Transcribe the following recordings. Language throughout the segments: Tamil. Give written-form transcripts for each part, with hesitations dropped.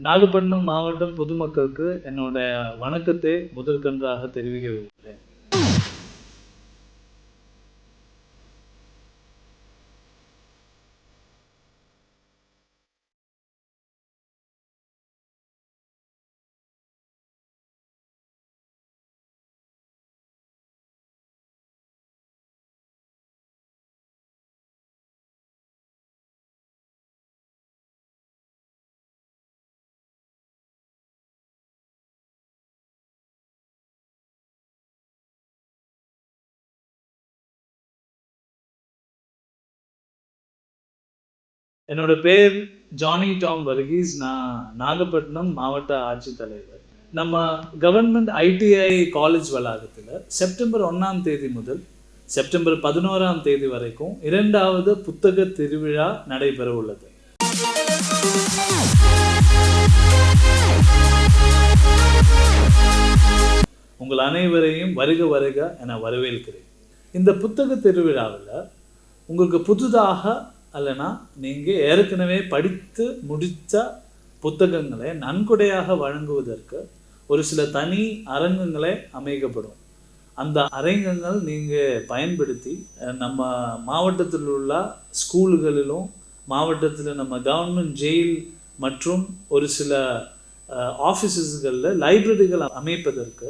நாகப்பட்டினம் மாவட்டம் பொதுமக்களுக்கு என்னோட வணக்கத்தை முதற்கன்றாக தெரிவிக்க விரும்புகிறேன். என்னோட பேர் ஜானி டாம் வர்கீஸ். நான் நாகப்பட்டினம் மாவட்ட ஆட்சித்தலைவர். நம்ம கவர்மெண்ட் ஐடிஐ காலேஜ் வளாகத்தில் செப்டம்பர் 1ஆம் தேதி முதல் செப்டம்பர் 11ஆம் தேதி வரைக்கும் 2வது புத்தக திருவிழா நடைபெற உள்ளது. உங்கள் அனைவரையும் வருக வருக என வரவேற்கிறேன். இந்த புத்தக திருவிழாவில் உங்களுக்கு புதுதாக அல்லனா நீங்கள் ஏற்கனவே படித்து முடித்த புத்தகங்களை நன்கொடையாக வழங்குவதற்கு ஒரு சில தனி அரங்கங்களை அமைக்கப்படும். அந்த அரங்கங்கள் நீங்கள் பயன்படுத்தி நம்ம மாவட்டத்தில் உள்ள ஸ்கூல்களிலும் மாவட்டத்தில் நம்ம கவர்மெண்ட் ஜெயில் மற்றும் ஒரு சில ஆஃபீஸஸ்களில் லைப்ரரிகள் அமைப்பதற்கு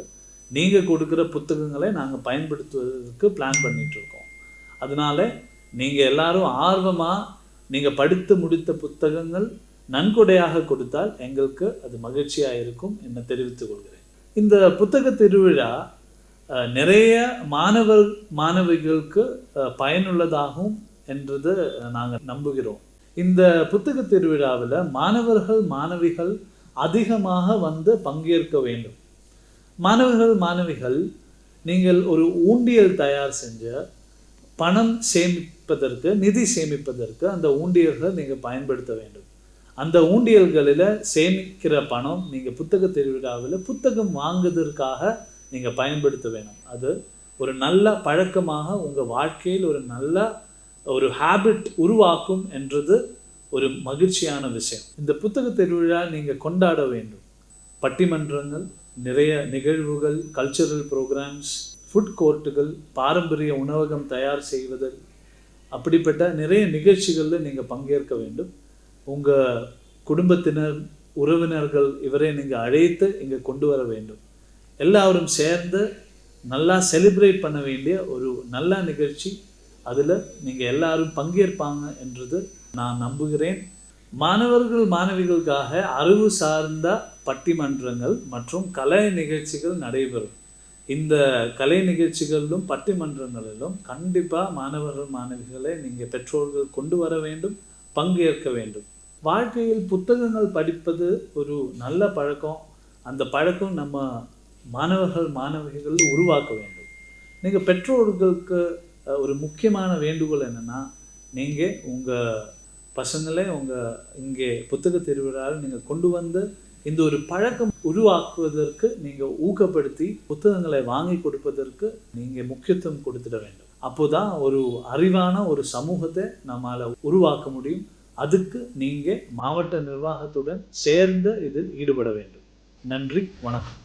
நீங்கள் கொடுக்குற புத்தகங்களை நாங்கள் பயன்படுத்துவதற்கு பிளான் பண்ணிகிட்ருக்கோம். அதனால் நீங்கள் எல்லாரும் ஆர்வமாக நீங்கள் படித்து முடித்த புத்தகங்கள் நன்கொடையாக கொடுத்தால் எங்களுக்கு அது மகிழ்ச்சியாக இருக்கும் என தெரிவித்துக் கொள்கிறேன். இந்த புத்தக திருவிழா நிறைய மாணவிகளுக்கு பயனுள்ளதாகும் என்றது நாங்கள் நம்புகிறோம். இந்த புத்தக திருவிழாவில் மாணவர்கள் மாணவிகள் அதிகமாக வந்து பங்கேற்க வேண்டும். மாணவிகள் நீங்கள் ஒரு ஊண்டியல் தயார் செஞ்ச பணம் சேமிப்பதற்கு நிதி சேமிப்பதற்கு அந்த ஊண்டியல்களை நீங்கள் பயன்படுத்த வேண்டும். அந்த ஊண்டியல்களில் சேமிக்கிற பணம் நீங்கள் புத்தக திருவிழாவில் புத்தகம் வாங்குவதற்காக நீங்கள் பயன்படுத்த வேணும். அது ஒரு நல்ல பழக்கமாக உங்கள் வாழ்க்கையில் ஒரு நல்ல ஒரு ஹேபிட் உருவாக்கும் என்றது ஒரு மகிழ்ச்சியான விஷயம். இந்த புத்தக திருவிழா நீங்கள் கொண்டாட வேண்டும். பட்டிமன்றங்கள், நிறைய நிகழ்வுகள், கல்ச்சுரல் ப்ரோக்ராம்ஸ், ஃபுட் கோர்ட்டுகள், பாரம்பரிய உணவகம் தயார் செய்வதில் அப்படிப்பட்ட நிறைய நிகழ்ச்சிகளில் நீங்கள் பங்கேற்க வேண்டும். உங்கள் குடும்பத்தினர், உறவினர்கள் இவரை நீங்கள் அழைத்து இங்கே கொண்டு வர வேண்டும். எல்லாரும் சேர்ந்து நல்லா செலிப்ரேட் பண்ண வேண்டிய ஒரு நல்ல நிகழ்ச்சி. அதில் நீங்கள் எல்லாரும் பங்கேற்பாங்க என்றது நான் நம்புகிறேன். மாணவர்கள் மாணவிகளுக்காக அறிவு சார்ந்த பட்டிமன்றங்கள் மற்றும் கலை நிகழ்ச்சிகள் நடைபெறும். இந்த கலை நிகழ்ச்சிகளிலும் பட்டிமன்றங்களிலும் கண்டிப்பாக மாணவர்கள் மாணவிகளை நீங்கள் பெற்றோர்கள் கொண்டு வர வேண்டும், பங்கேற்க வேண்டும். வாழ்க்கையில் புத்தகங்கள் படிப்பது ஒரு நல்ல பழக்கம். அந்த பழக்கம் நம்ம மாணவர்கள் மாணவிகள் உருவாக்க வேண்டும். நீங்கள் பெற்றோர்களுக்கு ஒரு முக்கியமான வேண்டுகோள் என்னென்னா, நீங்கள் உங்கள் பசங்களே இங்கே புத்தக திருவிழாவில் நீங்கள் கொண்டு வந்து இந்த ஒரு பழக்கம் உருவாக்குவதற்கு நீங்கள் ஊக்கப்படுத்தி புத்தகங்களை வாங்கி கொடுப்பதற்கு நீங்கள் முக்கியத்துவம் கொடுத்துட வேண்டும். அப்போதான் ஒரு அறிவான ஒரு சமூகத்தை நம்மளால் உருவாக்க முடியும். அதுக்கு நீங்கள் மாவட்ட நிர்வாகத்துடன் சேர்ந்து இதில் ஈடுபட வேண்டும். நன்றி, வணக்கம்.